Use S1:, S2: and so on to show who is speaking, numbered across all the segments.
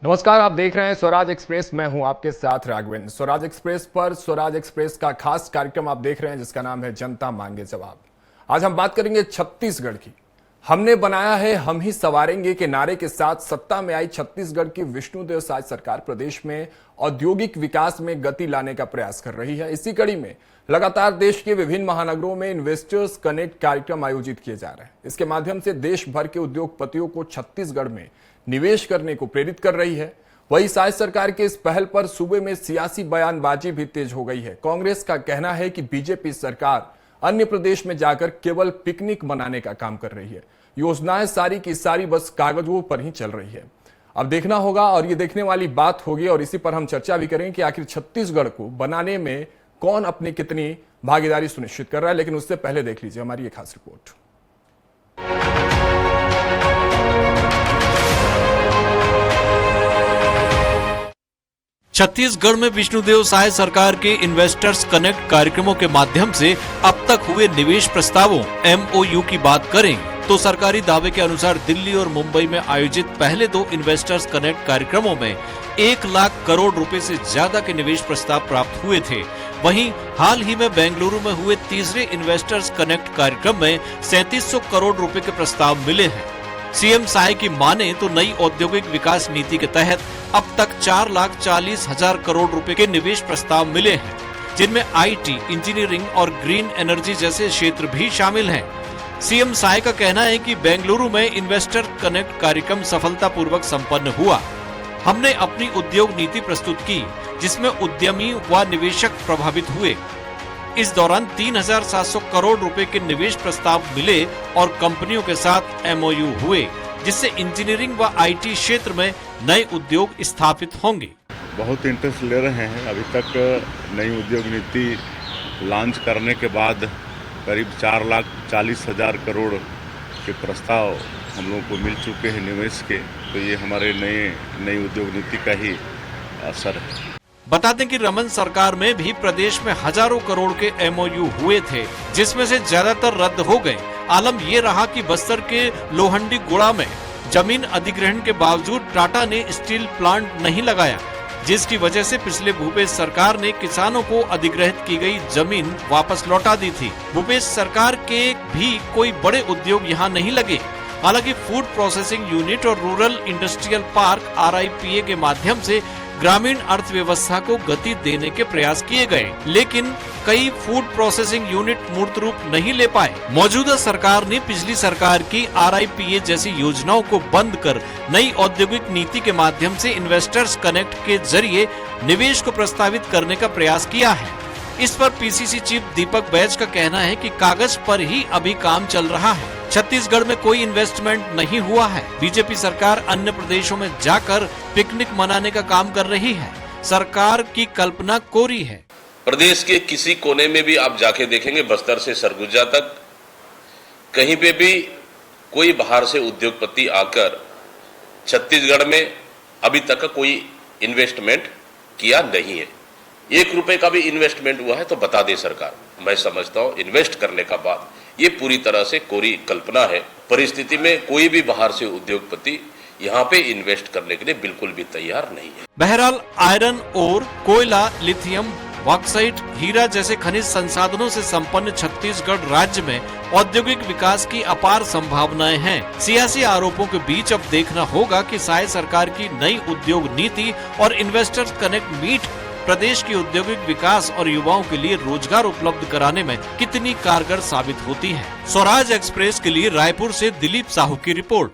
S1: नमस्कार, आप देख रहे हैं स्वराज एक्सप्रेस। मैं हूं आपके साथ राघवेंद्र। स्वराज एक्सप्रेस पर स्वराज एक्सप्रेस का खास कार्यक्रम आप देख रहे हैं जिसका नाम है जनता मांगे जवाब। आज हम बात करेंगे छत्तीसगढ़ की। हमने बनाया है, हम ही संवारेंगे के नारे के साथ सत्ता में आई छत्तीसगढ़ की विष्णुदेव साय सरकार प्रदेश में औद्योगिक विकास में गति लाने का प्रयास कर रही है। इसी कड़ी में लगातार देश के विभिन्न महानगरों में इन्वेस्टर्स कनेक्ट कार्यक्रम आयोजित किए जा रहे हैं। इसके माध्यम से देश भर के उद्योगपतियों को छत्तीसगढ़ में निवेश करने को प्रेरित कर रही है। वही साय सरकार के इस पहल पर सूबे में सियासी बयानबाजी भी तेज हो गई है। कांग्रेस का कहना है कि बीजेपी सरकार अन्य प्रदेश में जाकर केवल पिकनिक मनाने का काम कर रही है। योजनाएं सारी की सारी बस कागजों पर ही चल रही है। अब देखना होगा और ये देखने वाली बात होगी और इसी पर हम चर्चा भी करेंगे कि आखिर छत्तीसगढ़ को बनाने में कौन अपनी कितनी भागीदारी सुनिश्चित कर रहा है। लेकिन उससे पहले देख लीजिए हमारी एक खास रिपोर्ट।
S2: छत्तीसगढ़ में विष्णुदेव साय सरकार के इन्वेस्टर्स कनेक्ट कार्यक्रमों के माध्यम से अब तक हुए निवेश प्रस्तावों MOU की बात करें तो सरकारी दावे के अनुसार दिल्ली और मुंबई में आयोजित पहले 2 इन्वेस्टर्स कनेक्ट कार्यक्रमों में 1 लाख करोड़ रुपए से ज्यादा के निवेश प्रस्ताव प्राप्त हुए थे। वहीं हाल ही में बेंगलुरु में हुए तीसरे इन्वेस्टर्स कनेक्ट कार्यक्रम में 3700 करोड़ रुपए के प्रस्ताव मिले हैं। सीएम साय की माने तो नई औद्योगिक विकास नीति के तहत अब तक 4,40,000 करोड़ रुपए के निवेश प्रस्ताव मिले हैं, जिनमें IT, इंजीनियरिंग और ग्रीन एनर्जी जैसे क्षेत्र भी शामिल हैं। सीएम साय का कहना है कि बेंगलुरु में इन्वेस्टर कनेक्ट कार्यक्रम सफलतापूर्वक संपन्न हुआ। हमने अपनी उद्योग नीति प्रस्तुत की जिसमें उद्यमी व निवेशक प्रभावित हुए। इस दौरान 3,700 करोड़ रुपए के निवेश प्रस्ताव मिले और कंपनियों के साथ MOU हुए, जिससे इंजीनियरिंग व IT क्षेत्र में नए उद्योग स्थापित होंगे।
S3: बहुत इंटरेस्ट ले रहे हैं। अभी तक नई उद्योग नीति लॉन्च करने के बाद करीब 4,40,000 करोड़ के प्रस्ताव हम लोगों को मिल चुके हैं निवेश के। तो ये हमारे नई उद्योग नीति का ही असर है।
S2: बता दें कि रमन सरकार में भी प्रदेश में हजारों करोड़ के MOU हुए थे, जिसमें से ज्यादातर रद्द हो गए। आलम ये रहा कि बस्तर के लोहंडी गुड़ा में जमीन अधिग्रहण के बावजूद टाटा ने स्टील प्लांट नहीं लगाया, जिसकी वजह से पिछले भूपेश सरकार ने किसानों को अधिग्रहित की गई जमीन वापस लौटा दी थी। भूपेश सरकार के भी कोई बड़े उद्योग यहाँ नहीं लगे। हालांकि फूड प्रोसेसिंग यूनिट और रूरल इंडस्ट्रियल पार्क RIPA के माध्यम से ग्रामीण अर्थव्यवस्था को गति देने के प्रयास किए गए, लेकिन कई फूड प्रोसेसिंग यूनिट मूर्त रूप नहीं ले पाए। मौजूदा सरकार ने पिछली सरकार की RIPA जैसी योजनाओं को बंद कर नई औद्योगिक नीति के माध्यम से इन्वेस्टर्स कनेक्ट के जरिए निवेश को प्रस्तावित करने का प्रयास किया है। इस पर PCC चीफ दीपक बैज का कहना है कि कागज पर ही अभी काम चल रहा है। छत्तीसगढ़ में कोई इन्वेस्टमेंट नहीं हुआ है। बीजेपी सरकार अन्य प्रदेशों में जाकर पिकनिक मनाने का काम कर रही है। सरकार की कल्पना कोरी है।
S4: प्रदेश के किसी कोने में भी आप जाके देखेंगे, बस्तर से सरगुजा तक कहीं पे भी कोई बाहर से उद्योगपति आकर छत्तीसगढ़ में अभी तक कोई इन्वेस्टमेंट किया नहीं है। 1 रुपए का भी इन्वेस्टमेंट हुआ है तो बता दे सरकार। मैं समझता हूं इन्वेस्ट करने का बात ये पूरी तरह से कोरी कल्पना है। परिस्थिति में कोई भी बाहर से उद्योगपति यहाँ पे इन्वेस्ट करने के लिए बिल्कुल भी तैयार नहीं है।
S2: बहरहाल आयरन ओर, कोयला, लिथियम, बॉक्साइट, हीरा जैसे खनिज संसाधनों से संपन्न छत्तीसगढ़ राज्य में औद्योगिक विकास की अपार संभावनाएं हैं। सियासी आरोपों के बीच अब देखना होगा कि साय सरकार की नई उद्योग नीति और इन्वेस्टर्स कनेक्ट मीट प्रदेश की औद्योगिक विकास और युवाओं के लिए रोजगार उपलब्ध कराने में कितनी कारगर साबित होती है। स्वराज एक्सप्रेस के लिए रायपुर से दिलीप साहू की रिपोर्ट।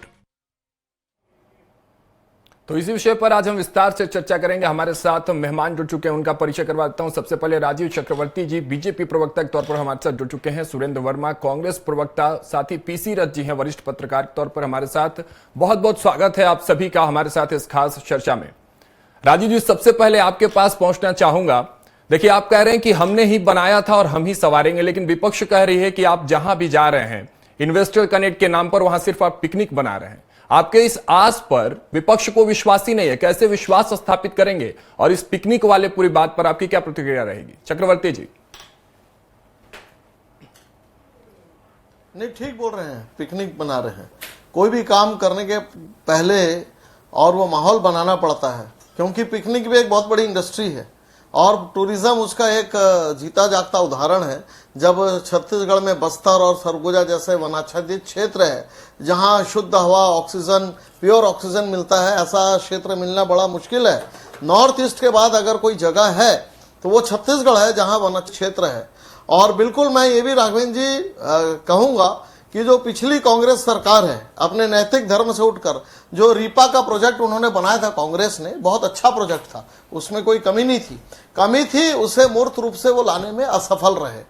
S1: तो इसी विषय पर आज हम विस्तार से चर्चा करेंगे। हमारे साथ मेहमान जुड़ चुके हैं, उनका परिचय करवा देता हूं। सबसे पहले राजीव चक्रवर्ती जी बीजेपी प्रवक्ता के तौर पर हमारे साथ जुड़ चुके हैं। सुरेंद्र वर्मा कांग्रेस प्रवक्ता, साथ ही PC रथ जी हैं वरिष्ठ पत्रकार के तौर पर हमारे साथ। बहुत बहुत स्वागत है आप सभी का हमारे साथ इस खास चर्चा में। राजीव जी, सबसे पहले आपके पास पहुंचना चाहूंगा। देखिए, आप कह रहे हैं कि हमने ही बनाया था और हम ही संवारेंगे, लेकिन विपक्ष कह रही है कि आप जहां भी जा रहे हैं इन्वेस्टर कनेक्ट के नाम पर वहां सिर्फ आप पिकनिक बना रहे हैं। आपके इस आस पर विपक्ष को विश्वास ही नहीं है, कैसे विश्वास स्थापित करेंगे? और इस पिकनिक वाले पूरी बात पर आपकी क्या प्रतिक्रिया रहेगी? चक्रवर्ती जी।
S5: नहीं, ठीक बोल रहे हैं, पिकनिक बना रहे हैं। कोई भी काम करने के पहले और वो माहौल बनाना पड़ता है, क्योंकि पिकनिक भी एक बहुत बड़ी इंडस्ट्री है और टूरिज्म उसका एक जीता जागता उदाहरण है। जब छत्तीसगढ़ में बस्तर और सरगुजा जैसे वनाच्छादित क्षेत्र है जहां शुद्ध हवा, ऑक्सीजन, प्योर ऑक्सीजन मिलता है, ऐसा क्षेत्र मिलना बड़ा मुश्किल है। नॉर्थ ईस्ट के बाद अगर कोई जगह है तो वो छत्तीसगढ़ है जहां वन क्षेत्र है। और बिल्कुल मैं ये भी राघवेंद्र जी कहूंगा कि जो पिछली कांग्रेस सरकार है, अपने नैतिक धर्म से उठकर जो रीपा का प्रोजेक्ट उन्होंने बनाया था कांग्रेस ने, बहुत अच्छा प्रोजेक्ट था, उसमें कोई कमी नहीं थी। कमी थी उसे मूर्त रूप से वो लाने में असफल रहे।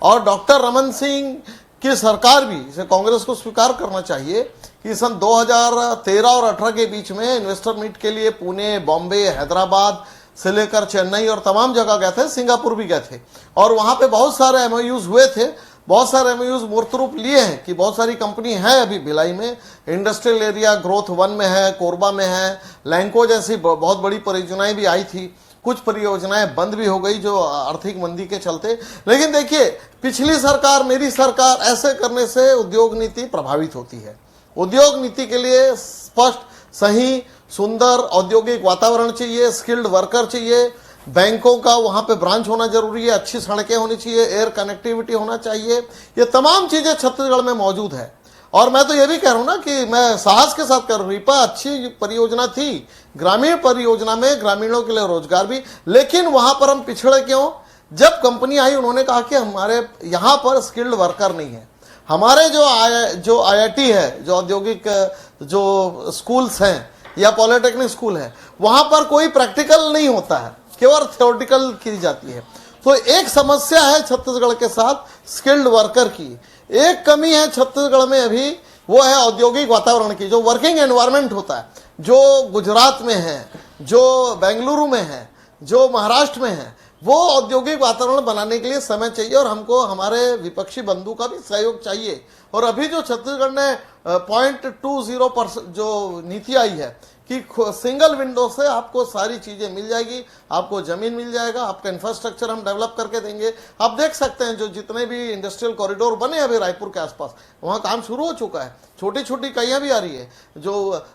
S5: और डॉक्टर रमन सिंह की सरकार भी, इसे कांग्रेस को स्वीकार करना चाहिए कि सन 2013 और 18 के बीच में इन्वेस्टर मीट के लिए पुणे, बॉम्बे, हैदराबाद से लेकर चेन्नई और तमाम जगह गए थे, सिंगापुर भी गए थे और वहां पे बहुत सारे एमओयूज हुए थे। बहुत सारे एमओयूज मूर्त रूप लिए हैं कि बहुत सारी कंपनी है अभी भिलाई में, इंडस्ट्रियल एरिया ग्रोथ 1 में है, कोरबा में है, लैंको जैसी बहुत बड़ी परियोजनाएं भी आई थी। कुछ परियोजनाएं बंद भी हो गई जो आर्थिक मंदी के चलते। लेकिन देखिए, पिछली सरकार, मेरी सरकार, ऐसे करने से उद्योग नीति प्रभावित होती है। उद्योग नीति के लिए स्पष्ट, सही, सुंदर औद्योगिक वातावरण चाहिए, स्किल्ड वर्कर चाहिए, बैंकों का वहां पे ब्रांच होना जरूरी है, अच्छी सड़कें होनी चाहिए, एयर कनेक्टिविटी होना चाहिए। ये तमाम चीजें छत्तीसगढ़ में मौजूद है। और मैं तो ये भी कह रहा हूं ना कि मैं साहस के साथ कह रहा हूं, रीपा अच्छी परियोजना थी, ग्रामीण परियोजना में ग्रामीणों के लिए रोजगार भी, लेकिन वहां पर हम पिछड़े क्यों? जब कंपनी आई उन्होंने कहा कि हमारे यहां पर स्किल्ड वर्कर नहीं है। हमारे जो आईआईटी है, जो औद्योगिक जो स्कूल्स हैं या पॉलिटेक्निक स्कूल है, वहां पर कोई प्रैक्टिकल नहीं होता है, केवल थ्योरेटिकल की जाती है। तो एक समस्या है छत्तीसगढ़ के साथ स्किल्ड वर्कर की। एक कमी है छत्तीसगढ़ में अभी, वो है औद्योगिक वातावरण की। जो वर्किंग एनवायरनमेंट होता है, जो गुजरात में है, जो बेंगलुरु में है, जो महाराष्ट्र में है, वो औद्योगिक वातावरण बनाने के लिए समय चाहिए और हमको हमारे विपक्षी बंधु का भी सहयोग चाहिए। और अभी जो छत्तीसगढ़ ने 0.20% जो नीति आई है कि सिंगल विंडो से आपको सारी चीजें मिल जाएगी, आपको जमीन मिल जाएगा, आपका इंफ्रास्ट्रक्चर हम डेवलप करके देंगे। आप देख सकते हैं जो जितने भी इंडस्ट्रियल कॉरिडोर बने अभी रायपुर के आसपास, वहां काम शुरू हो चुका है। छोटी छोटी इकाइयां भी आ रही है, जो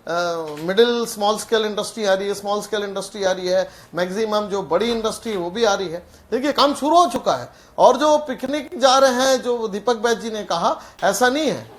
S5: मिडिल स्मॉल स्केल इंडस्ट्री आ रही है, स्मॉल स्केल इंडस्ट्री आ रही है, मैक्सिमम जो बड़ी इंडस्ट्री वो भी आ रही है। देखिए, काम शुरू हो चुका है। और जो पिकनिक जा रहे हैं, जो दीपक बैद जी ने कहा, ऐसा नहीं है,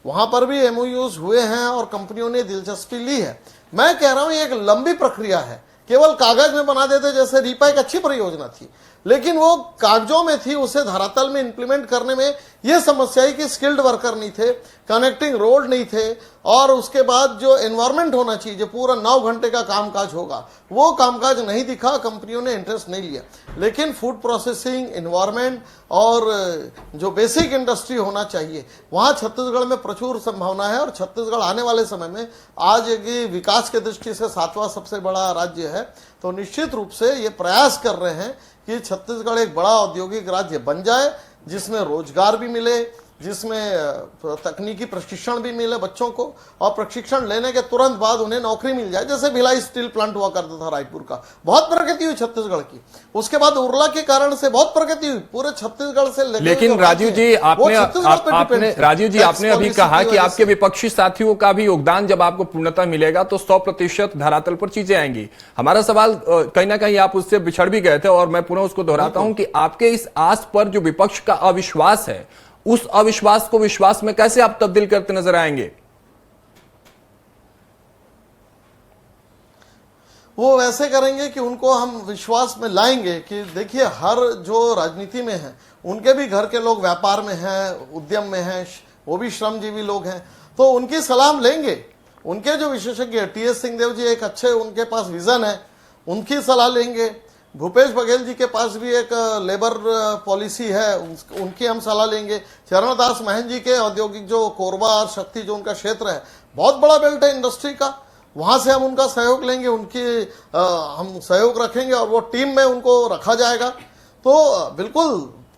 S5: वहां पर भी एमओयूज हुए हैं और कंपनियों ने दिलचस्पी ली है। मैं कह रहा हूं ये एक लंबी प्रक्रिया है। केवल कागज में बना देते, जैसे रीपा एक अच्छी परियोजना थी, लेकिन वो कागजों में थी, उसे धरातल में इंप्लीमेंट करने में यह समस्या है कि स्किल्ड वर्कर नहीं थे, कनेक्टिंग रोड नहीं थे, और उसके बाद जो एनवायरनमेंट होना चाहिए, जो पूरा 9 घंटे का कामकाज होगा, वो कामकाज नहीं दिखा, कंपनियों ने इंटरेस्ट नहीं लिया। लेकिन फूड प्रोसेसिंग, एनवायरनमेंट और जो बेसिक इंडस्ट्री होना चाहिए, वहां छत्तीसगढ़ में प्रचुर संभावना है। और छत्तीसगढ़ आने वाले समय में, आज ये विकास के दृष्टि से 7वां सबसे बड़ा राज्य है, तो निश्चित रूप से ये प्रयास कर रहे हैं कि छत्तीसगढ़ एक बड़ा औद्योगिक राज्य बन जाए, जिसमें रोजगार भी मिले, जिसमें तकनीकी प्रशिक्षण भी मिले बच्चों को, और प्रशिक्षण लेने के तुरंत बाद उन्हें नौकरी मिल जाए। जैसे भिलाई स्टील प्लांट हुआ करता था रायपुर का, बहुत प्रगति हुई छत्तीसगढ़ की। उसके बाद उर्ला के कारण से बहुत प्रगति हुई पूरे छत्तीसगढ़ से।
S1: लेकिन राजीव जी, आपने अभी कहा कि आपके विपक्षी साथियों का भी योगदान जब आपको पूर्णतः मिलेगा तो 100% धरातल पर चीजें आएंगी। हमारा सवाल कहीं ना कहीं आप उससे बिछड़ भी गए थे, और मैं पुनः उसको दोहराता हूं कि आपके इस आस पर जो विपक्ष का अविश्वास है, उस अविश्वास को विश्वास में कैसे आप तब्दील करते नजर आएंगे?
S5: वो वैसे करेंगे कि उनको हम विश्वास में लाएंगे कि देखिए, हर जो राजनीति में है, उनके भी घर के लोग व्यापार में हैं, उद्यम में हैं, वो भी श्रमजीवी लोग हैं, तो उनकी सलाह लेंगे। उनके जो विशेषज्ञ है, टीएस सिंहदेव जी एक अच्छे, उनके पास विजन है, उनकी सलाह लेंगे। भूपेश बघेल जी के पास भी एक लेबर पॉलिसी है, उनकी हम सलाह लेंगे। चरणदास महन जी के औद्योगिक जो कोरबा और शक्ति जो उनका क्षेत्र है, बहुत बड़ा बेल्ट है इंडस्ट्री का, वहां से हम उनका सहयोग लेंगे, उनकी हम सहयोग रखेंगे और वो टीम में उनको रखा जाएगा। तो बिल्कुल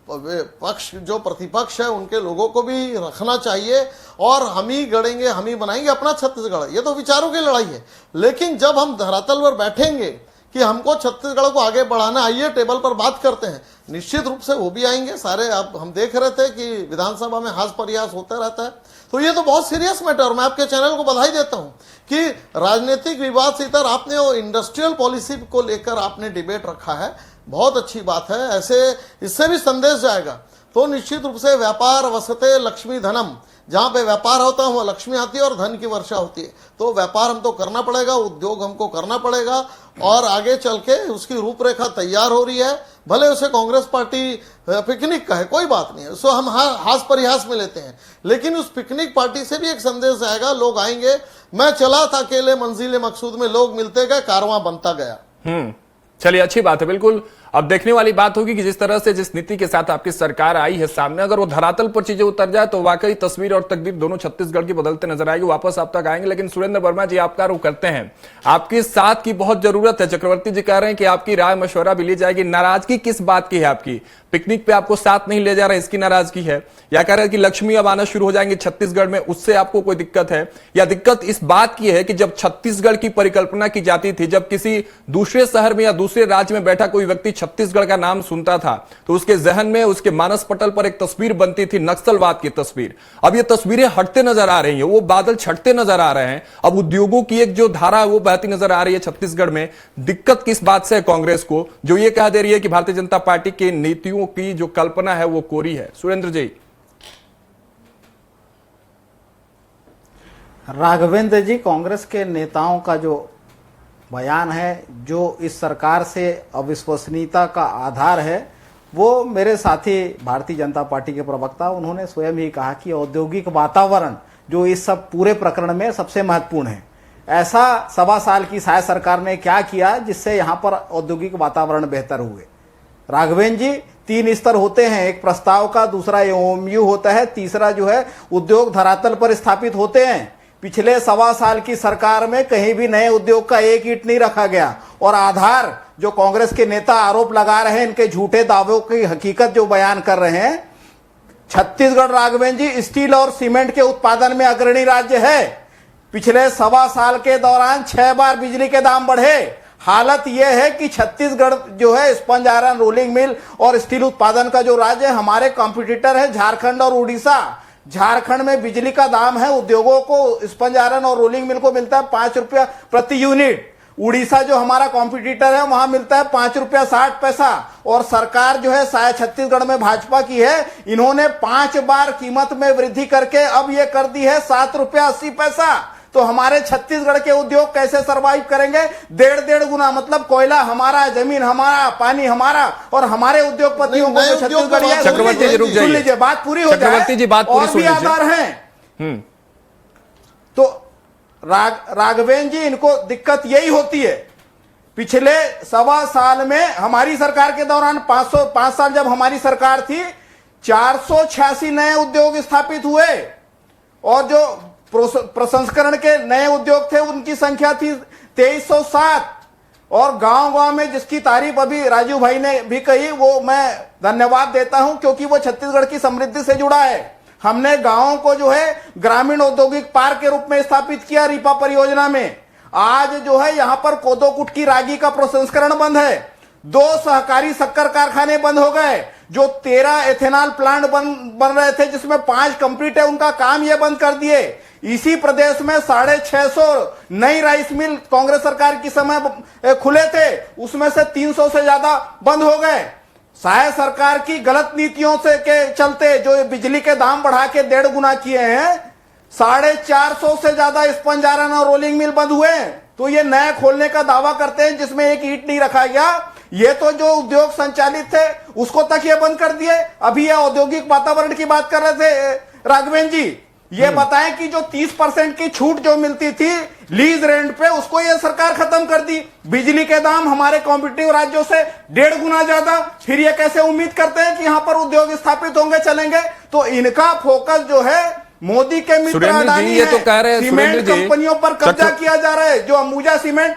S5: पक्ष जो प्रतिपक्ष है, उनके लोगों को भी रखना चाहिए, और हम ही गढ़ेंगे, हम ही बनाएंगे अपना छत्तीसगढ़। ये तो विचारों की लड़ाई है, लेकिन जब हम धरातल पर बैठेंगे कि हमको छत्तीसगढ़ को आगे बढ़ाना, आइए टेबल पर बात करते हैं। निश्चित रूप से वो भी आएंगे सारे। अब हम देख रहे थे कि विधानसभा में हास प्रयास होता रहता है, तो ये तो बहुत सीरियस मैटर। और मैं आपके चैनल को बधाई देता हूं कि राजनीतिक विवाद से इतर आपने वो इंडस्ट्रियल पॉलिसी को लेकर आपने डिबेट रखा है, बहुत अच्छी बात है। ऐसे इससे भी संदेश जाएगा। तो निश्चित रूप से व्यापार वसते लक्ष्मी धनम, जहां पे व्यापार होता है वहां लक्ष्मी आती है और धन की वर्षा होती है। तो व्यापार हमको करना पड़ेगा, उद्योग हमको करना पड़ेगा, और आगे चल के उसकी रूपरेखा तैयार हो रही है। भले उसे कांग्रेस पार्टी पिकनिक का है, कोई बात नहीं है, उसको हम हास परिहास में लेते हैं, लेकिन उस पिकनिक पार्टी से भी एक संदेश आएगा, लोग आएंगे। मैं चला था अकेले मंजिल मकसूद में, लोग मिलते गए, कारवां बनता गया।
S1: चलिए, अच्छी बात है। बिल्कुल अब देखने वाली बात होगी कि जिस तरह से जिस नीति के साथ आपकी सरकार आई है सामने, अगर वो धरातल पर चीजें उतर जाए तो वाकई तस्वीर और तकदीर दोनों छत्तीसगढ़ की बदलते नजर आएगी। वापस आप तक आएंगे, लेकिन सुरेंद्र वर्मा जी आपका रुख करते हैं, आपकी साथ की बहुत जरूरत है। चक्रवर्ती जी कह रहे हैं कि आपकी राय मशवरा भी ली जाएगी। नाराजगी किस बात की है आपकी? पिकनिक पे आपको साथ नहीं ले जा रहा है, इसकी नाराजगी है, या कह रहे हैं कि लक्ष्मी अब आना शुरू हो जाएंगे छत्तीसगढ़ में, उससे आपको कोई दिक्कत है, या दिक्कत इस बात की है कि जब छत्तीसगढ़ की परिकल्पना की जाती थी, जब किसी दूसरे शहर में या दूसरे राज्य में बैठा कोई व्यक्ति छत्तीसगढ़ का नाम सुनता था तो उसके जहन में, उसके मानस पटल पर एक तस्वीर बनती थी, नक्सलवाद की तस्वीर। अब ये तस्वीरें हटते नजर आ रही हैं, वो बादल छटते नजर आ रहे हैं। अब उद्योगों की एक जो धारा है वो बहती नजर आ रही है छत्तीसगढ़ में। दिक्कत किस बात से है कांग्रेस को, जो ये कह दे रही है कि भारतीय जनता पार्टी की नीतियों की जो कल्पना है वो कोरी है? सुरेंद्र जी।
S6: राघवेंद्र जी, कांग्रेस के नेताओं का जो बयान है, जो इस सरकार से अविश्वसनीयता का आधार है, वो मेरे साथी भारतीय जनता पार्टी के प्रवक्ता, उन्होंने स्वयं ही कहा कि औद्योगिक वातावरण जो इस सब पूरे प्रकरण में सबसे महत्वपूर्ण है। ऐसा 1.25 साल की शायद सरकार ने क्या किया जिससे यहाँ पर औद्योगिक वातावरण बेहतर हुए? राघवेंद्र जी, 3 स्तर होते हैं, एक प्रस्ताव का, दूसरा एमओयू होता है, तीसरा जो है उद्योग धरातल पर स्थापित होते हैं। पिछले 1.25 साल की सरकार में कहीं भी नए उद्योग का एक ईंट नहीं रखा गया। और आधार जो कांग्रेस के नेता आरोप लगा रहे हैं, इनके झूठे दावों की हकीकत जो बयान कर रहे हैं, छत्तीसगढ़ राघवेंद्र जी स्टील और सीमेंट के उत्पादन में अग्रणी राज्य है। पिछले 1.25 साल के दौरान 6 बार बिजली के दाम बढ़े। हालत यह है कि छत्तीसगढ़ जो है स्पंज आयरन रोलिंग मिल और स्टील उत्पादन का जो राज्य है, हमारे कॉम्पिटिटर है झारखंड और उड़ीसा। झारखंड में बिजली का दाम है, उद्योगों को स्पंज आयरन और रोलिंग मिल को मिलता है 5 रुपया प्रति यूनिट। उड़ीसा जो हमारा कॉम्पिटिटर है वहां मिलता है 5 रुपया 60 पैसा। और सरकार जो है शायद छत्तीसगढ़ में भाजपा की है, इन्होंने 5 बार कीमत में वृद्धि करके अब ये कर दी है 7 रुपया 80 पैसा। तो हमारे छत्तीसगढ़ के उद्योग कैसे सरवाइव करेंगे? 1.5 गुना, मतलब कोयला हमारा, जमीन हमारा, पानी हमारा, और हमारे उद्योगपतियों को जो छत्तीसगढ़।
S1: चक्रवर्ती जी रुक जाइए,
S6: सुन लीजिए, बात पूरी हो जाए।
S1: चक्रवर्ती जी बात पूरी सुन लीजिए।
S6: और भी आधार हैं। तो राघवेंद्र जी, इनको दिक्कत यही होती है। पिछले 1.25 साल में हमारी सरकार के दौरान 5 साल जब हमारी सरकार थी, 486 नए उद्योग स्थापित हुए, और जो प्रसंस्करण के नए उद्योग थे उनकी संख्या थी 2307। और गांव-गांव में जिसकी तारीफ अभी राजू भाई ने भी कही, वो मैं धन्यवाद देता हूं, क्योंकि वो छत्तीसगढ़ की समृद्धि से जुड़ा है। हमने गांवों को जो है ग्रामीण औद्योगिक पार्क के रूप में स्थापित किया रीपा परियोजना में। आज जो है यहां पर कोदो कुटकी रागी का प्रसंस्करण बंद है। 2 सहकारी शक्कर कारखाने बंद हो गए। जो 13 एथेनॉल प्लांट बन रहे थे, जिसमें 5 कंप्लीट है, उनका काम ये बंद कर दिए। इसी प्रदेश में 650 नई राइस मिल कांग्रेस सरकार की समय खुले थे, उसमें से 300 से ज्यादा बंद हो गए। शायद सरकार की गलत नीतियों से के चलते जो बिजली के दाम बढ़ा के 1.5 गुना किए हैं, 450 से ज्यादा स्पंज आयरन और रोलिंग मिल बंद हुए। तो ये नए खोलने का दावा करते हैं जिसमें एक ईंट नहीं रखा गया। ये तो जो उद्योग संचालित थे उसको तक ये बंद कर दिए। अभी ये औद्योगिक वातावरण की बात कर रहे थे राघवेंद्र जी, ये बताएं कि जो 30% की छूट जो मिलती थी लीज रेंट पे, उसको ये सरकार खत्म कर दी। बिजली के दाम हमारे कॉम्पिटिटिव राज्यों से 1.5 गुना ज्यादा। फिर ये कैसे उम्मीद करते हैं कि यहां पर उद्योग स्थापित होंगे, चलेंगे? तो इनका फोकस जो है मोदी के मित्र अडानी
S1: ये तो कह रहे हैं,
S6: सीमेंट कंपनियों पर कब्जा किया जा रहा है, जो अंबुजा सीमेंट।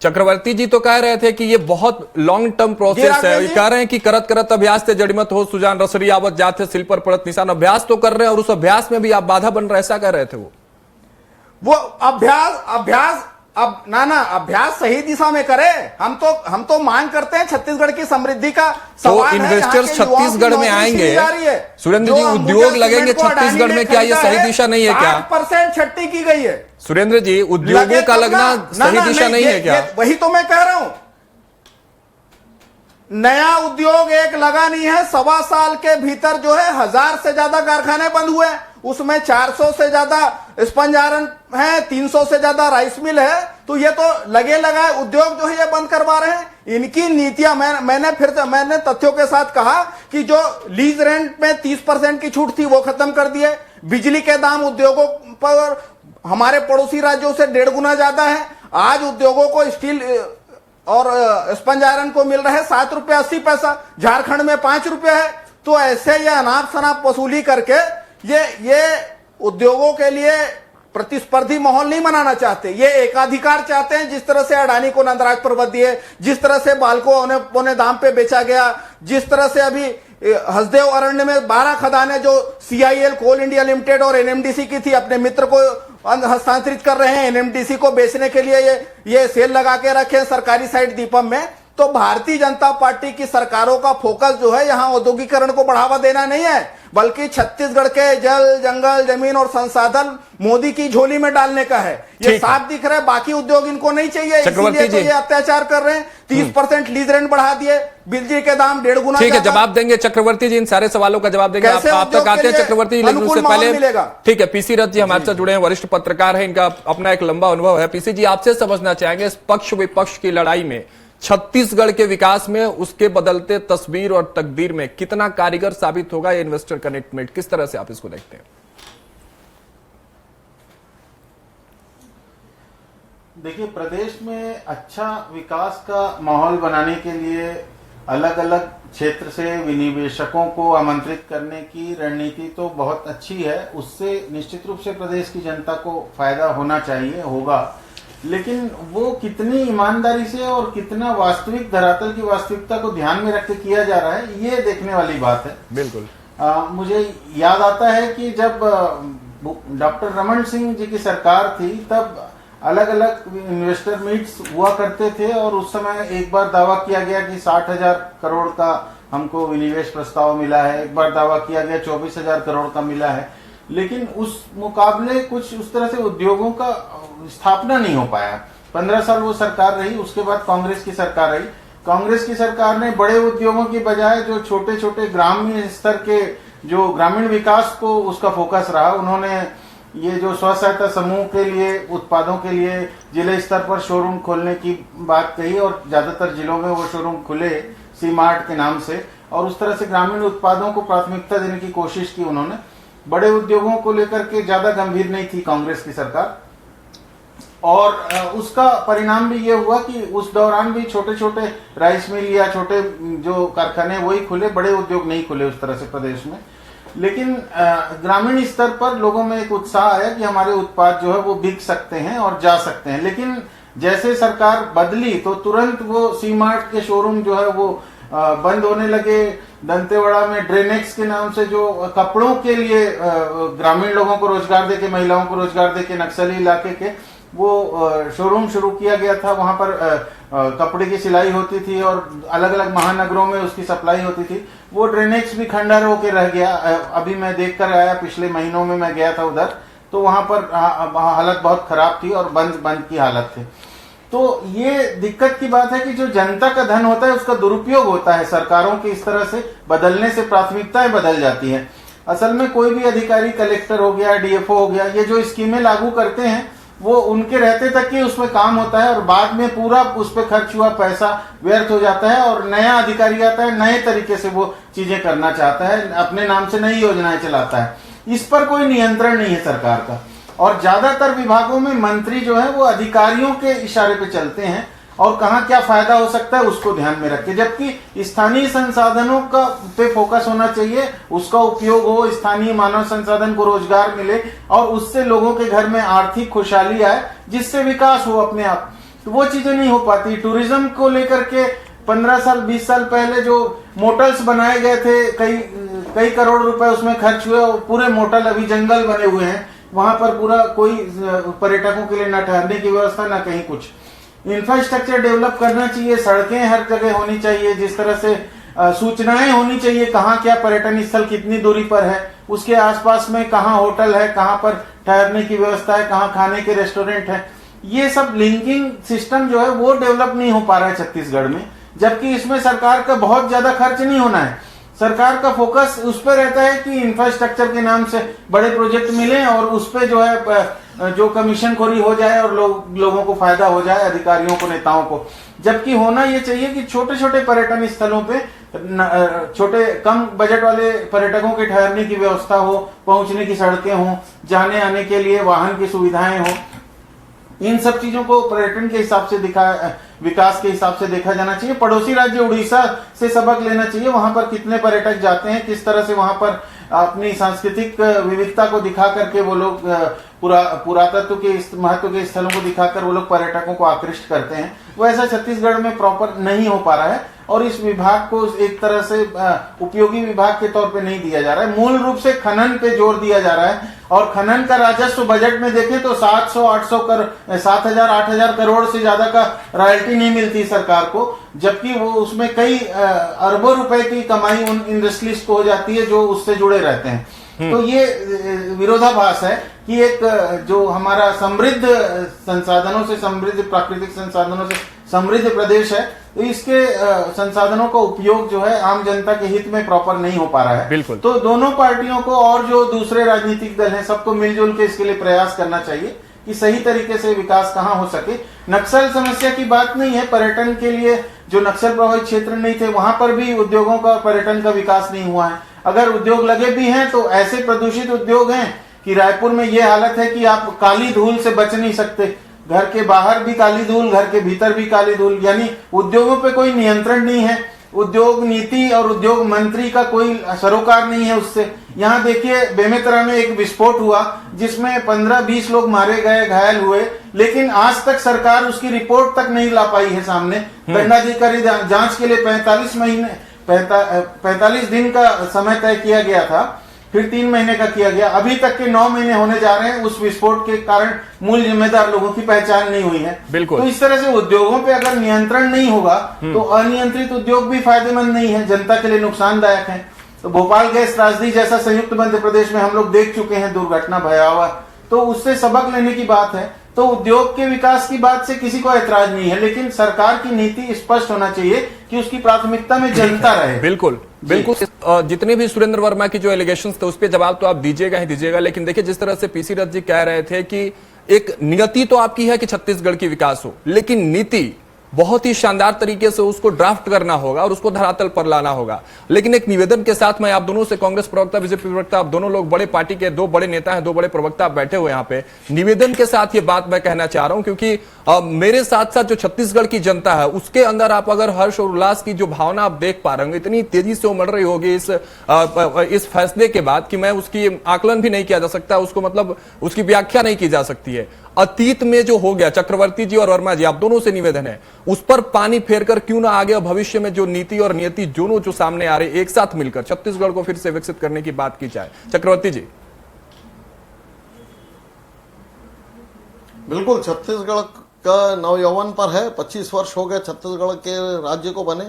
S1: चक्रवर्ती जी तो कह रहे थे कि ये बहुत लॉन्ग टर्म प्रोसेस है। ये कह रहे हैं कि करत करत अभ्यास से जड़मत हो, सुजान रसरी आवत जाते सिल पर पड़त निशान। अभ्यास तो कर रहे हैं और उस अभ्यास में भी आप बाधा बन रहे, ऐसा कह रहे थे वो
S6: अभ्यास अब ना अभ्यास सही दिशा में करे। हम तो मांग करते हैं छत्तीसगढ़ की समृद्धि का
S1: तो
S6: सवाल है,
S1: इन्वेस्टर्स
S6: यहाँ के युवाओं की
S1: छत्तीसगढ़ में
S6: नौकरी
S1: आएंगे
S6: छीनी जा रही है।
S1: सुरेंद्र जी,
S6: जो
S1: उद्योग
S6: अंबुजा
S1: लगेंगे
S6: सीमेंट को अडानी
S1: छत्तीसगढ़ में,
S6: ने
S1: क्या ये
S6: खरीदा
S1: सही
S6: है,
S1: दिशा नहीं है क्या?
S6: 8% छट्टी की गई है।
S1: सुरेंद्र जी, उद्योगों
S6: लगे
S1: का
S6: तब
S1: लगना
S6: ना,
S1: सही दिशा नहीं है क्या?
S6: वही तो मैं कह रहा हूं, नया उद्योग एक लगा नहीं है। 1.25 साल के भीतर जो है 1000 से ज्यादा कारखाने बंद हुए, उसमें 400 से ज्यादा स्पंज आयरन है, 300 से ज्यादा राइस मिल है। तो ये तो लगे लगाए उद्योग जो है ये बंद करवा रहे हैं। इनकी नीतियां, मैंने तथ्यों के साथ कहा कि जो लीज रेंट में 30% की छूट थी वो खत्म कर दिए। बिजली के दाम उद्योगों पर हमारे पड़ोसी राज्यों से 1.5 गुना ज्यादा है। आज उद्योगों को स्टील और स्पंज आयरन को मिल रहा है 7 रुपये 80 पैसा, झारखंड में 5 रुपये है। तो ऐसे ये अनाप शनाप वसूली करके ये उद्योगों के लिए प्रतिस्पर्धी माहौल नहीं बनाना चाहते, ये एकाधिकार चाहते हैं। जिस तरह से अडानी को नंदराज पर्वत दिए, जिस तरह से बालको पौने दाम पे बेचा गया, जिस तरह से अभी हसदेव अरण्य में 12 खदानें जो CIL कोल इंडिया लिमिटेड और NMDC की थी अपने मित्र को हस्तांतरित कर रहे हैं। NMDC को बेचने के लिए ये सेल लगा के रखे सरकारी साइट दीपम में। तो भारतीय जनता पार्टी की सरकारों का फोकस जो है यहाँ औद्योगिकरण को बढ़ावा देना नहीं है, बल्कि छत्तीसगढ़ के जल, जंगल, जमीन और संसाधन मोदी की झोली में डालने का है। ये साफ दिख रहा है। बाकी उद्योग इनको नहीं चाहिए, इसीलिए तो ये अत्याचार कर रहे हैं। 30% लीज रेंट बढ़ा दिए, बिजली के दाम 1.5 गुना।
S1: ठीक है, जवाब देंगे चक्रवर्ती जी, इन सारे सवालों का जवाब देंगे। आप तक आते हैं चक्रवर्ती जी, लेकिन उससे पहले ठीक है, पीसी रथ जी हमारे साथ जुड़े हैं, वरिष्ठ पत्रकार है, इनका अपना एक लंबा अनुभव है। पीसी जी, आपसे समझना चाहेंगे इस पक्ष विपक्ष की लड़ाई में छत्तीसगढ़ के विकास में, उसके बदलते तस्वीर और तकदीर में कितना कारीगर साबित होगा ये इन्वेस्टर कनेक्टमेंट? किस तरह से आप इसको देखते हैं?
S7: देखिए, प्रदेश में अच्छा विकास का माहौल बनाने के लिए अलग अलग क्षेत्र से विनिवेशकों को आमंत्रित करने की रणनीति तो बहुत अच्छी है। उससे निश्चित रूप से प्रदेश की जनता को फायदा होना चाहिए, होगा। लेकिन वो कितनी ईमानदारी से और कितना वास्तविक धरातल की वास्तविकता को ध्यान में रख के किया जा रहा है, ये देखने वाली बात है।
S1: बिल्कुल।
S7: मुझे याद आता है कि जब डॉक्टर रमन सिंह जी की सरकार थी, तब अलग अलग इन्वेस्टर मीट्स हुआ करते थे और उस समय एक बार दावा किया गया कि 60,000 करोड़ का हमको विनिवेश प्रस्ताव मिला है, एक बार दावा किया गया 24,000 करोड़ का मिला है। लेकिन उस मुकाबले कुछ उस तरह से उद्योगों का स्थापना नहीं हो पाया। 15 साल वो सरकार रही, उसके बाद कांग्रेस की सरकार रही। कांग्रेस की सरकार ने बड़े उद्योगों की बजाय जो छोटे छोटे ग्रामीण स्तर के जो ग्रामीण विकास को उसका फोकस रहा। उन्होंने ये जो स्व सहायता समूह के लिए उत्पादों के लिए जिले स्तर पर शोरूम खोलने की बात कही और ज्यादातर जिलों में वो शोरूम खुले सी मार्ट के नाम से, और उस तरह से ग्रामीण उत्पादों को प्राथमिकता देने की कोशिश की उन्होंने। बड़े उद्योगों को लेकर के ज्यादा गंभीर नहीं थी कांग्रेस की सरकार, और उसका परिणाम भी ये हुआ कि उस दौरान भी छोटे छोटे राइस मिल या छोटे जो कारखाने वही खुले, बड़े उद्योग नहीं खुले उस तरह से प्रदेश में। लेकिन ग्रामीण स्तर पर लोगों में एक उत्साह आया कि हमारे उत्पाद जो है वो बिक सकते हैं और जा सकते हैं। लेकिन जैसे सरकार बदली तो तुरंत वो सी मार्ट के शोरूम जो है वो बंद होने लगे। दंतेवाड़ा में ड्रेनेक्स के नाम से जो कपड़ों के लिए ग्रामीण लोगों को रोजगार देके, महिलाओं को रोजगार देके नक्सली इलाके के वो शोरूम शुरू किया गया था। वहां पर कपड़े की सिलाई होती थी और अलग अलग महानगरों में उसकी सप्लाई होती थी। वो ड्रेनेक्स भी खंडहर होके रह गया। अभी मैं देख कर आया, पिछले महीनों में मैं गया था उधर, तो वहां पर हालत बहुत खराब थी और बंद की हालत थी। तो ये दिक्कत की बात है कि जो जनता का धन होता है उसका दुरुपयोग होता है। सरकारों के इस तरह से बदलने से प्राथमिकताएं बदल जाती हैं। असल में कोई भी अधिकारी, कलेक्टर हो गया, DFO हो गया, ये जो स्कीमें लागू करते हैं वो उनके रहते तक ही उसमें काम होता है और बाद में पूरा उस पर खर्च हुआ पैसा व्यर्थ हो जाता है और नया अधिकारी आता है, नए तरीके से वो चीजें करना चाहता है, अपने नाम से नई योजनाएं चलाता है। इस पर कोई नियंत्रण नहीं है सरकार का। और ज्यादातर विभागों में मंत्री जो है वो अधिकारियों के इशारे पे चलते हैं और कहाँ क्या फायदा हो सकता है उसको ध्यान में रख के, जबकि स्थानीय संसाधनों का पे फोकस होना चाहिए, उसका उपयोग हो, स्थानीय मानव संसाधन को रोजगार मिले और उससे लोगों के घर में आर्थिक खुशहाली आए, जिससे विकास हो अपने आप। तो वो चीजें नहीं हो पाती। टूरिज्म को लेकर के 15 साल 20 साल पहले जो मोटल्स बनाए गए थे, कई करोड़ रुपए उसमें खर्च हुए और पूरे मोटल अभी जंगल बने हुए हैं। वहां पर पूरा कोई पर्यटकों के लिए न ठहरने की व्यवस्था न कहीं कुछ। इंफ्रास्ट्रक्चर डेवलप करना चाहिए, सड़कें हर जगह होनी चाहिए, जिस तरह से सूचनाएं होनी चाहिए कहाँ क्या पर्यटन स्थल कितनी दूरी पर है, उसके आसपास में कहाँ होटल है, कहाँ पर ठहरने की व्यवस्था है, कहाँ खाने के रेस्टोरेंट है। ये सब लिंकिंग सिस्टम जो है वो डेवलप नहीं हो पा रहा है छत्तीसगढ़ में, जबकि इसमें सरकार का बहुत ज्यादा खर्च नहीं होना है। सरकार का फोकस उस पर रहता है कि इंफ्रास्ट्रक्चर के नाम से बड़े प्रोजेक्ट मिले और उस पे जो है जो कमीशन खोरी हो जाए और लोगों को फायदा हो जाए, अधिकारियों को, नेताओं को। जबकि होना ये चाहिए कि छोटे छोटे पर्यटन स्थलों पे छोटे कम बजट वाले पर्यटकों के ठहरने की व्यवस्था हो, पहुंचने की सड़कें हो, जाने आने के लिए वाहन की सुविधाएं हो। इन सब चीजों को पर्यटन के हिसाब से विकास के हिसाब से देखा जाना चाहिए। पड़ोसी राज्य उड़ीसा से सबक लेना चाहिए, वहां पर कितने पर्यटक जाते हैं, किस तरह से वहां पर अपनी सांस्कृतिक विविधता को दिखा करके वो लोग पुरातत्व के महत्व के स्थलों को दिखाकर वो लोग पर्यटकों को आकृष्ट करते हैं। वो ऐसा छत्तीसगढ़ में प्रॉपर नहीं हो पा रहा है और इस विभाग को एक तरह से उपयोगी विभाग के तौर पे नहीं दिया जा रहा है। मूल रूप से खनन पे जोर दिया जा रहा है और खनन का राजस्व बजट में देखें तो 7,000-8,000 करोड़ से ज्यादा का रॉयल्टी नहीं मिलती सरकार को, जबकि वो उसमें कई अरबों रुपए की कमाई उन इंडस्ट्रीज को हो जाती है जो उससे जुड़े रहते हैं। तो ये विरोधाभास है कि एक जो हमारा समृद्ध संसाधनों से समृद्ध, प्राकृतिक संसाधनों से समृद्ध प्रदेश है, तो इसके संसाधनों का उपयोग जो है आम जनता के हित में प्रॉपर नहीं हो पा रहा है।
S1: बिल्कुल।
S7: तो दोनों पार्टियों को और जो दूसरे राजनीतिक दल हैं सबको मिलजुल के इसके लिए प्रयास करना चाहिए कि सही तरीके से विकास कहाँ हो सके। नक्सल समस्या की बात नहीं है, पर्यटन के लिए जो नक्सल प्रभावित क्षेत्र नहीं थे वहां पर भी उद्योगों का, पर्यटन का विकास नहीं हुआ है। अगर उद्योग लगे भी हैं तो ऐसे प्रदूषित उद्योग हैं कि रायपुर में ये हालत है कि आप काली धूल से बच नहीं सकते। घर के बाहर भी काली धूल, घर के भीतर भी काली धूल, यानी उद्योगों पे कोई नियंत्रण नहीं है। उद्योग नीति और उद्योग मंत्री का कोई सरोकार नहीं है उससे। यहाँ देखिए बेमेतरा में एक विस्फोट हुआ जिसमें 15-20 लोग मारे गए, घायल हुए, लेकिन आज तक सरकार उसकी रिपोर्ट तक नहीं ला पाई है सामने। दंडाधिकारी जांच के लिए 45 दिन का समय तय किया गया था, फिर 3 महीने का किया गया, अभी तक के 9 महीने होने जा रहे हैं। उस विस्फोट के कारण मूल जिम्मेदार लोगों की पहचान नहीं हुई है।
S1: बिल्कुल।
S7: तो इस तरह से उद्योगों पे अगर नियंत्रण नहीं होगा तो अनियंत्रित उद्योग भी फायदेमंद नहीं है, जनता के लिए नुकसानदायक है। तो भोपाल गैस त्रासदी जैसा संयुक्त मध्य प्रदेश में हम लोग देख चुके हैं, दुर्घटना भयावह, तो उससे सबक लेने की बात है। तो उद्योग के विकास की बात से किसी को ऐतराज नहीं है, लेकिन सरकार की नीति स्पष्ट होना चाहिए कि उसकी प्राथमिकता में जनता रहे।
S1: बिल्कुल बिल्कुल। जितने भी सुरेंद्र वर्मा की जो एलिगेशंस थे उस पर जवाब तो आप दीजिएगा ही दीजिएगा, लेकिन देखिए जिस तरह से पीसी रथ जी कह रहे थे कि एक नियति तो आपकी है कि छत्तीसगढ़ की विकास हो, लेकिन नीति बहुत ही शानदार तरीके से उसको ड्राफ्ट करना होगा और उसको धरातल पर लाना होगा। लेकिन एक निवेदन के साथ मैं आप दोनों से, कांग्रेस प्रवक्ता, बीजेपी प्रवक्ता, आप दोनों लोग बड़े पार्टी के 2 बड़े नेता हैं, 2 बड़े प्रवक्ता बैठे हुए यहाँ पे, निवेदन के साथ ये बात मैं कहना चाह रहा हूं क्योंकि मेरे साथ साथ जो छत्तीसगढ़ की जनता है उसके अंदर आप अगर हर्ष और उल्लास की जो भावना आप देख पा रहे होंगे, इतनी तेजी से उमड़ रही होगी इस फैसले के बाद कि मैं उसकी आकलन भी नहीं किया जा सकता, उसको मतलब उसकी व्याख्या नहीं की जा सकती है। अतीत में जो हो गया, चक्रवर्ती जी और वर्मा जी आप दोनों से निवेदन है उस पर पानी फेरकर क्यों ना आगे भविष्य में जो नीति और नियति दोनों जो सामने आ रहे एक साथ मिलकर छत्तीसगढ़ को फिर से विकसित करने की बात की जाए। चक्रवर्ती जी।
S5: बिल्कुल, छत्तीसगढ़ का नवयौवन पर है। 25 वर्ष हो गए छत्तीसगढ़ के राज्य को बने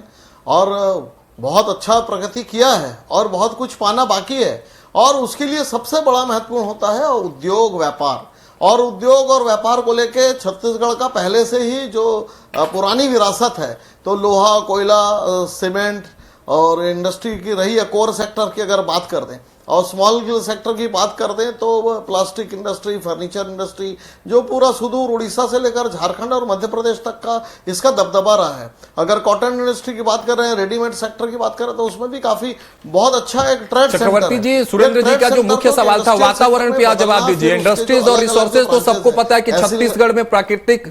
S5: और बहुत अच्छा प्रगति किया है और बहुत कुछ पाना बाकी है। और उसके लिए सबसे बड़ा महत्वपूर्ण होता है उद्योग व्यापार। और उद्योग और व्यापार को लेके छत्तीसगढ़ का पहले से ही जो पुरानी विरासत है, तो लोहा, कोयला, सीमेंट और इंडस्ट्री की रही है। कोर सेक्टर की अगर बात कर दें और स्मॉल सेक्टर की बात कर दें तो प्लास्टिक इंडस्ट्री, फर्नीचर इंडस्ट्री, जो पूरा सुदूर उड़ीसा से लेकर झारखंड और मध्य प्रदेश तक का इसका दबदबा रहा है। अगर कॉटन इंडस्ट्री की बात कर रहे हैं, रेडीमेड सेक्टर की बात कर रहे हैं, तो उसमें भी काफी बहुत अच्छा एक ट्रेड सेंटर है।
S1: चक्रवर्ती जी, सुरेंद्र जी का जो मुख्य सवाल था वातावरण पे आप जवाब दीजिए। इंडस्ट्रीज और रिसोर्सेज तो सबको पता है कि छत्तीसगढ़ में प्राकृतिक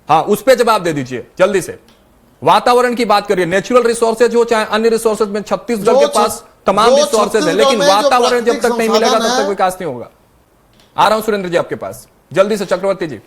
S1: हाँ, उस पर जवाब दे दीजिए जल्दी से। वातावरण की बात करिए, नेचुरल रिसोर्सेज हो चाहे अन्य रिसोर्सेज में छत्तीसगढ़ के पास तमाम रिसोर्सेज है, लेकिन वातावरण जब तक नहीं मिलेगा तब तक विकास नहीं होगा। आ रहा हूं सुरेंद्र जी आपके पास जल्दी से। चक्रवर्ती जी।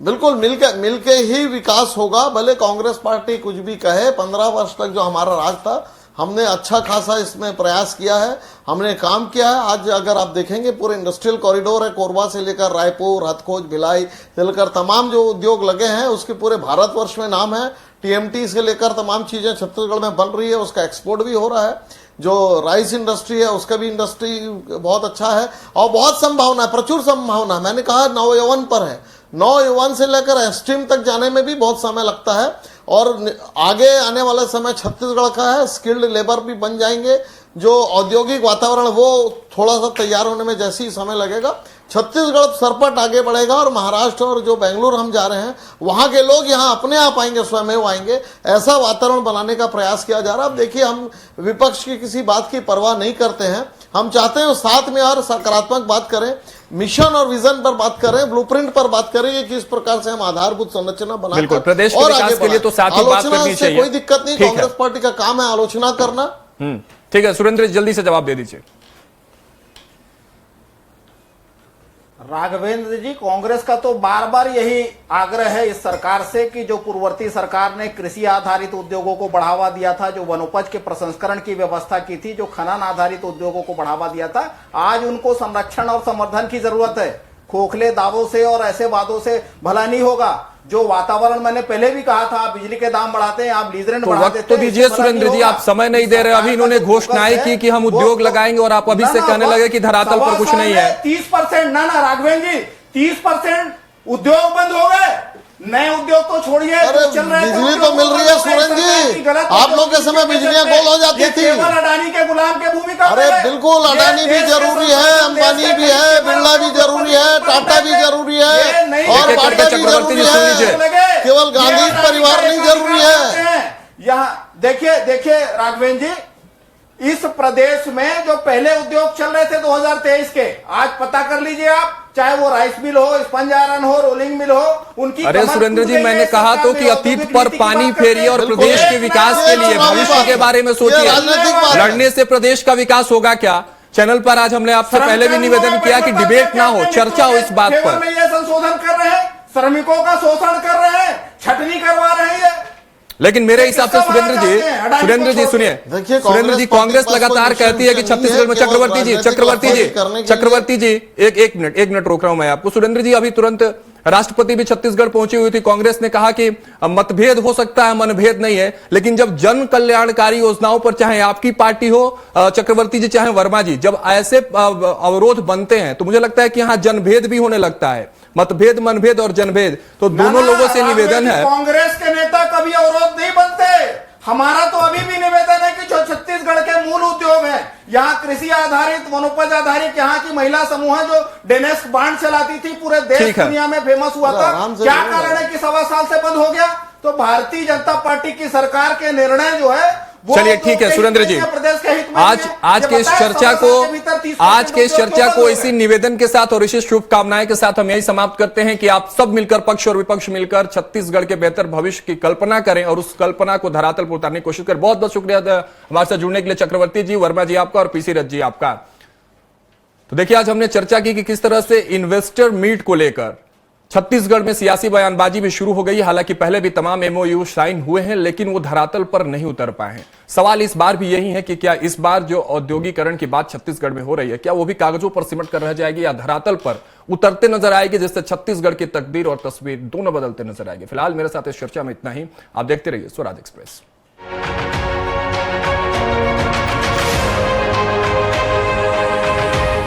S5: बिल्कुल मिलके ही विकास होगा। भले कांग्रेस पार्टी कुछ भी कहे, 15 वर्ष तक जो हमारा राज था हमने अच्छा खासा इसमें प्रयास किया है, हमने काम किया है। आज अगर आप देखेंगे पूरे इंडस्ट्रियल कॉरिडोर है, कोरबा से लेकर रायपुर, हथखोज, भिलाई से लेकर तमाम जो उद्योग लगे हैं उसके पूरे भारतवर्ष में नाम है। टीएमटी से लेकर तमाम चीजें छत्तीसगढ़ में बन रही है, उसका एक्सपोर्ट भी हो रहा है। जो राइस इंडस्ट्री है उसका भी इंडस्ट्री बहुत अच्छा है और बहुत संभावना है, प्रचुर संभावना। मैंने कहा नवयौवन पर है, नवयौवन से लेकर एस्ट्रीम तक जाने में भी बहुत समय लगता है और आगे आने वाला समय छत्तीसगढ़ का है। स्किल्ड लेबर भी बन जाएंगे, जो औद्योगिक वातावरण वो थोड़ा सा तैयार होने में जैसे ही समय लगेगा, छत्तीसगढ़ सरपट आगे बढ़ेगा और महाराष्ट्र और जो बेंगलुरु हम जा रहे हैं वहां के लोग यहाँ अपने आप आएंगे, स्वयं आएंगे। ऐसा वातावरण बनाने का प्रयास किया जा रहा है। अब देखिए, हम विपक्ष की किसी बात की परवाह नहीं करते हैं, हम चाहते हैं साथ में और सकारात्मक बात करें, मिशन और विजन पर बात करें, ब्लूप्रिंट पर बात करें कि किस प्रकार से हम आधारभूत संरचना बनाकर
S1: बिल्कुल, प्रदेश के विकास के लिए तो साथ ही बात करनी चाहिए।
S5: कोई दिक्कत नहीं, कांग्रेस पार्टी का काम है आलोचना करना।
S1: ठीक है सुरेंद्र, जल्दी से जवाब दे दीजिए।
S6: राघवेंद्र जी, कांग्रेस का तो बार बार यही आग्रह है इस सरकार से कि जो पूर्ववर्ती सरकार ने कृषि आधारित उद्योगों को बढ़ावा दिया था, जो वनोपज के प्रसंस्करण की व्यवस्था की थी, जो खनन आधारित उद्योगों को बढ़ावा दिया था, आज उनको संरक्षण और संवर्धन की जरूरत है। खोखले दावों से और ऐसे वादों से भला नहीं होगा। जो वातावरण मैंने पहले भी कहा था, आप बिजली के दाम बढ़ाते हैं, आप लीज रेंट बढ़ा देते हैं,
S1: तो दीजिए सुरेंद्र जी, आप समय नहीं दे रहे। अभी इन्होंने घोषणाएं की कि हम उद्योग लगाएंगे और आप अभी से कहने लगे कि धरातल पर कुछ नहीं है।
S6: 30% ना राघवेंद्र जी, 30% उद्योग बंद हो गए, नए उद्योग तो छोड़िए।
S5: अरे बिजली तो मिल रही है सुरेंद्र जी, आप लोग के समय बिजलियां गोल हो जाती थी।
S6: अडानी के गुलाम के भूमिका।
S5: अरे बिल्कुल, अडानी भी जरूरी है, अंबानी भी है, बिरला भी जरूरी है, टाटा भी जरूरी है और बाटा भी जरूरी है, केवल गांधी परिवार नहीं जरूरी है।
S6: यहाँ देखिए राघवेंद्र जी, इस प्रदेश में जो पहले उद्योग चल रहे थे 2023 के, आज पता कर लीजिए आप, चाहे वो राइस मिल हो, स्पंज आयरन हो, रोलिंग मिल हो, उनकी।
S1: अरे सुरेंद्र जी, मैंने कहा तो कि अतीत पर पानी फेरिए और प्रदेश के विकास के लिए भविष्य के बारे में सोचिए। लड़ने से प्रदेश का विकास होगा क्या? चैनल पर आज हमने आपसे पहले भी निवेदन किया कि डिबेट ना हो, चर्चा हो इस बात पर।
S6: ये संशोधन कर रहे हैं, श्रमिकों का शोषण कर रहे हैं, छटनी करवा रहे हैं।
S1: लेकिन मेरे हिसाब से सुरेंद्र जी सुनिए, सुरेंद्र जी, कांग्रेस लगातार कहती है कि छत्तीसगढ़ में चक्रवर्ती जी एक मिनट रोक रहा हूं मैं आपको। सुरेंद्र जी, अभी तुरंत राष्ट्रपति भी छत्तीसगढ़ पहुंची हुई थी। कांग्रेस ने कहा कि मतभेद हो सकता है, मनभेद नहीं है, लेकिन जब जन कल्याणकारी योजनाओं पर चाहे आपकी पार्टी हो चक्रवर्ती जी, चाहे वर्मा जी, जब ऐसे अवरोध बनते हैं तो मुझे लगता है कि यहाँ जनभेद भी होने लगता है, मतभेद, मनभेद और जनभेद। तो दोनों लोगों से निवेदन है,
S6: कांग्रेस के नेता कभी अवरोध नहीं बनते। हमारा तो अभी भी निवेदन है कि जो छत्तीसगढ़ के मूल उद्योग हैं, यहाँ कृषि आधारित, वनोपज आधारित, यहाँ की महिला समूह है जो डेनेस्क बांड चलाती थी, पूरे देश दुनिया में फेमस हुआ था, क्या कारण है कि 1.25 साल से बंद हो गया? तो भारतीय जनता पार्टी की सरकार के निर्णय जो है,
S1: चलिए ठीक है सुरेंद्र जी, आज के इस चर्चा को इसी निवेदन के साथ और इसी शुभकामनाएं के साथ हम यही समाप्त करते हैं कि आप सब मिलकर, पक्ष और विपक्ष मिलकर छत्तीसगढ़ के बेहतर भविष्य की कल्पना करें और उस कल्पना को धरातल पर उतारने की कोशिश करें। बहुत बहुत शुक्रिया हमारे साथ जुड़ने के लिए चक्रवर्ती जी, वर्मा जी आपका और पीसी रथ जी आपका। तो देखिए, आज हमने चर्चा की कि किस तरह से इन्वेस्टर मीट को लेकर छत्तीसगढ़ में सियासी बयानबाजी भी शुरू हो गई। हालांकि पहले भी तमाम एमओयू साइन हुए हैं, लेकिन वो धरातल पर नहीं उतर पाए हैं। सवाल इस बार भी यही है कि क्या इस बार जो औद्योगिकरण की बात छत्तीसगढ़ में हो रही है, क्या वो भी कागजों पर सिमट कर रह जाएगी या धरातल पर उतरते नजर आएगी, जिससे छत्तीसगढ़ की तकदीर और तस्वीर दोनों बदलते नजर आएगी। फिलहाल मेरे साथ इस चर्चा में इतना ही। आप देखते रहिए स्वराज एक्सप्रेस।